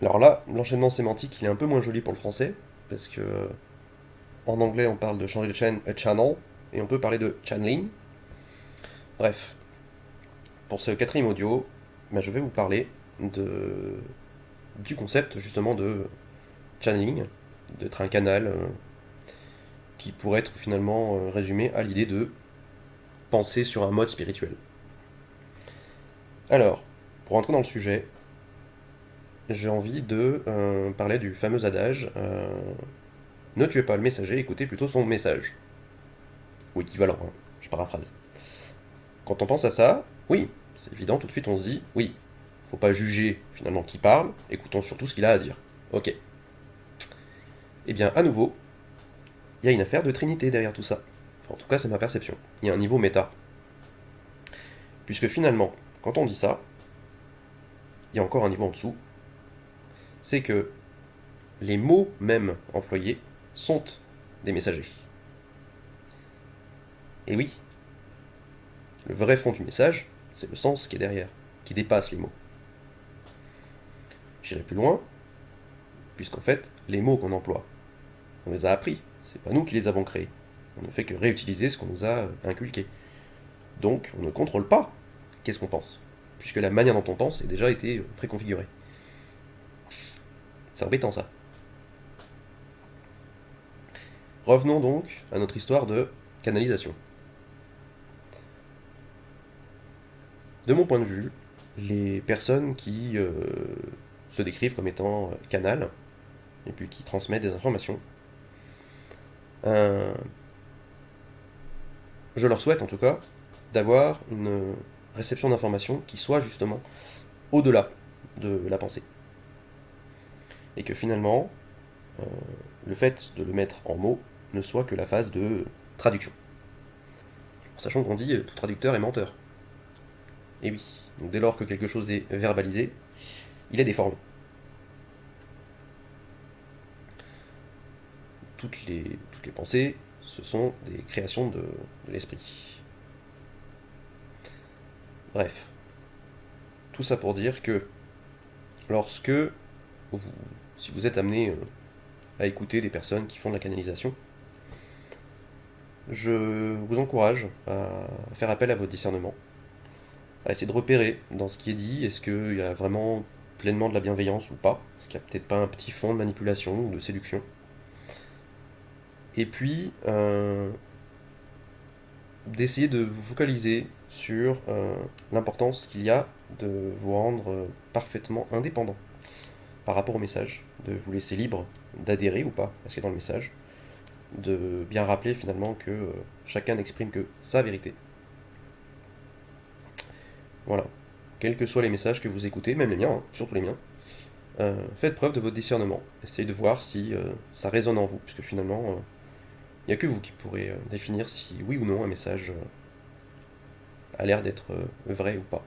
Alors là, l'enchaînement sémantique, il est un peu moins joli pour le français, parce que en anglais, on parle de changer de chaîne, a channel, et on peut parler de channeling. Bref, pour ce quatrième audio, bah, je vais vous parler du concept justement de channeling, d'être un canal qui pourrait être finalement résumé à l'idée de penser sur un mode spirituel. Alors, pour entrer dans le sujet, j'ai envie de parler du fameux adage ne tuez pas le messager, écoutez plutôt son message. Ou équivalent, hein, je paraphrase. Quand on pense à ça, oui, c'est évident, tout de suite on se dit oui, faut pas juger finalement qui parle, écoutons surtout ce qu'il a à dire. Ok. Eh bien, à nouveau, il y a une affaire de trinité derrière tout ça. Enfin, en tout cas, c'est ma perception. Il y a un niveau méta. Puisque finalement, quand on dit ça, il y a encore un niveau en dessous, c'est que les mots même employés sont des messagers. Et oui, le vrai fond du message, c'est le sens qui est derrière, qui dépasse les mots. J'irai plus loin, puisqu'en fait, les mots qu'on emploie, on les a appris, c'est pas nous qui les avons créés. On ne fait que réutiliser ce qu'on nous a inculqué. Donc, on ne contrôle pas qu'est-ce qu'on pense, puisque la manière dont on pense a déjà été préconfigurée. C'est embêtant ça. Revenons donc à notre histoire de canalisation. De mon point de vue, les personnes qui se décrivent comme étant canal, et puis qui transmettent des informations, euh, je leur souhaite en tout cas d'avoir une réception d'informations qui soit justement au-delà de la pensée. Et que finalement, euh, le fait de le mettre en mots ne soit que la phase de traduction. Sachant qu'on dit tout traducteur est menteur. Et oui, donc dès lors que quelque chose est verbalisé, il est déformé. Toutes les pensées, ce sont des créations de l'esprit. Bref, tout ça pour dire que lorsque vous, si vous êtes amené à écouter des personnes qui font de la canalisation, je vous encourage à faire appel à votre discernement, à essayer de repérer dans ce qui est dit, est-ce qu'il y a vraiment pleinement de la bienveillance ou pas, est-ce qu'il n'y a peut-être pas un petit fond de manipulation ou de séduction. Et puis, d'essayer de vous focaliser sur l'importance qu'il y a de vous rendre parfaitement indépendant par rapport au message, de vous laisser libre d'adhérer ou pas à ce qu'il y a dans le message, de bien rappeler finalement que chacun n'exprime que sa vérité. Voilà. Quels que soient les messages que vous écoutez, même les miens, hein, surtout les miens, faites preuve de votre discernement. Essayez de voir si ça résonne en vous, puisque finalement, il n'y a que vous qui pourrez définir si oui ou non un message a l'air d'être vrai ou pas.